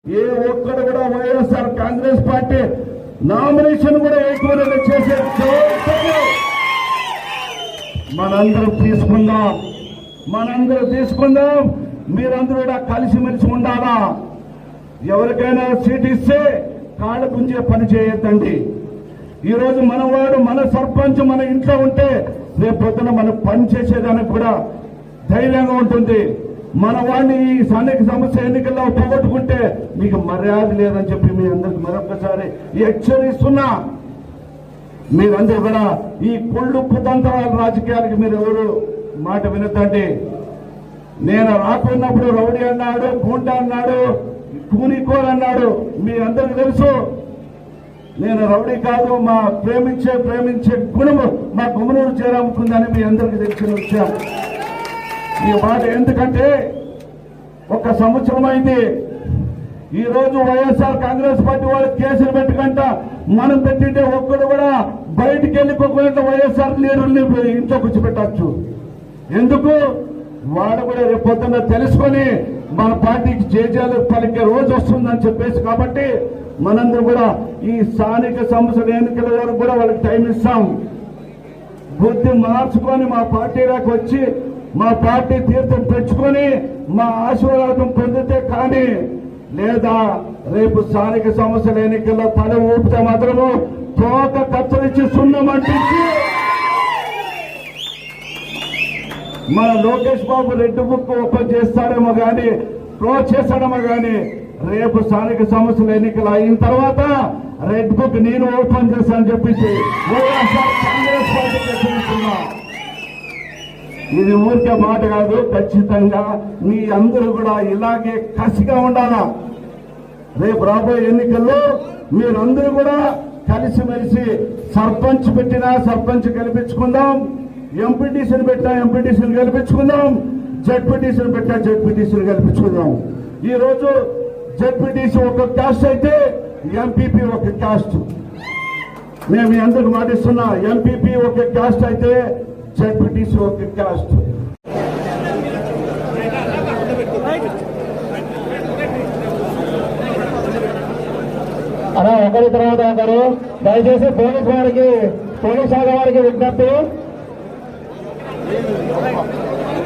ఏ ఒక్కడు కూడా YSR Congress party nomination కూడా ఎక్కువ చేసే మనందరం తీసుకుందాం. మీరందరూ కూడా కలిసిమెలిసి ఉండాలా. ఎవరికైనా సీట్ ఇస్తే కాళ్ళ గుంజే పని చేయొద్దండి. ఈరోజు మనవాడు మన సర్పంచ్ మన ఇంట్లో ఉంటే రేపు పొద్దున మనం పని చేసేదానికి కూడా ధైర్యంగా ఉంటుంది. మన వాడిని ఈ స్థానిక సమస్య ఎన్నికల్లో పోగొట్టుకుంటే మీకు మర్యాద లేదని చెప్పి మీ అందరికి మరొకసారి హెచ్చరిస్తున్నా. మీరందరూ కూడా ఈ కుళ్ళు కుతంత్రాల రాజకీయాలకి మీరు ఎవరు మాట వినొద్దండి. నేను రాకున్నప్పుడు రౌడీ అన్నాడు, గూంట అన్నాడు, కూనికోలు అన్నాడు. మీ అందరికి తెలుసు నేను రౌడీ కాదు. మా ప్రేమించే గుణము మా గుమ్మనూరు చేరాముకుందని మీ అందరికి తెలిసిన విషయం. ఈ మాట ఎందుకంటే 1 సంవత్సరం అయింది. ఈ రోజు వైఎస్ఆర్ కాంగ్రెస్ పార్టీ వాళ్ళు కేసులు పెట్టుకుంట మనం పెట్టింటే ఒక్కడు కూడా బయటికి వెళ్ళిపోకుండా వైఎస్ఆర్ లీడర్ని ఇంట్లో కూర్చోబెట్టచ్చు. ఎందుకు? వాడు కూడా రేపు పొద్దున్న తెలుసుకొని మన పార్టీకి జేజేలు పలికే రోజు వస్తుందని చెప్పేసి కాబట్టి మనందరూ కూడా ఈ స్థానిక సంస్థల ఎన్నికల వరకు కూడా వాళ్ళకి టైం ఇస్తాం. బుద్ధి మార్చుకొని మా పార్టీలోకి వచ్చి మా పార్టీ తీర్థం తెచ్చుకొని మా ఆశీర్వాదం పొందితే కానీ లేదా రేపు స్థానిక సంస్థల ఎన్నికల్లో తల ఊపితే మాత్రము తోక కత్తరించి సున్నమంటించి మన Lokesh Babu red book open చేస్తాడేమో కానీ క్లోజ్ చేస్తాడేమో కానీ రేపు స్థానిక సంస్థల ఎన్నికలు అయిన తర్వాత రెడ్ బుక్ నేను ఓపెన్ చేస్తానని చెప్పించి వైఎస్ఆర్ కాంగ్రెస్ పార్టీకి హెచ్చరిస్తున్నా. ఇది ఊరికే మాట కాదు. ఖచ్చితంగా మీ అందరూ కూడా ఇలాగే కసిగా ఉండాలా. రేపు రాబోయే ఎన్నికల్లో మీరందరూ కూడా కలిసిమెలిసి సర్పంచ్ పెట్టినా సర్పంచ్ గెలిపించుకుందాం, ఎంపీటీసీని పెట్టినా ఎంపీటీసీని గెలిపించుకుందాం, జడ్పీటీసీని పెట్టినా జడ్పీటీసీని గెలిపించుకుందాం. ఈ రోజు జడ్పీటీసీ ఒక క్యాస్ట్ అయితే ఎంపీపీ ఒక క్యాస్ట్. మేము మీ అందరికి మాటిస్తున్నా, ఎంపీపీ ఒక క్యాస్ట్ అయితే జడ్పీటీసీ ఒక క్యాస్ట్. అలా ఒకరి తర్వాత ఒకరు దయచేసి పోలీస్ శాఖ వారికి విజ్ఞప్తి.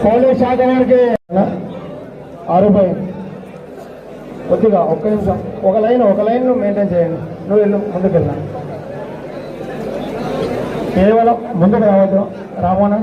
పోలీస్ శాఖ వారికి ఆరుపై కొద్దిగా 1 నిమిషం ఒక లైన్ మెయింటైన్ చేయండి. నువ్వు వెళ్ళు, ముందుకు వెళ్ళా. కేవలం ముందుకు రావద్దు. రామోనా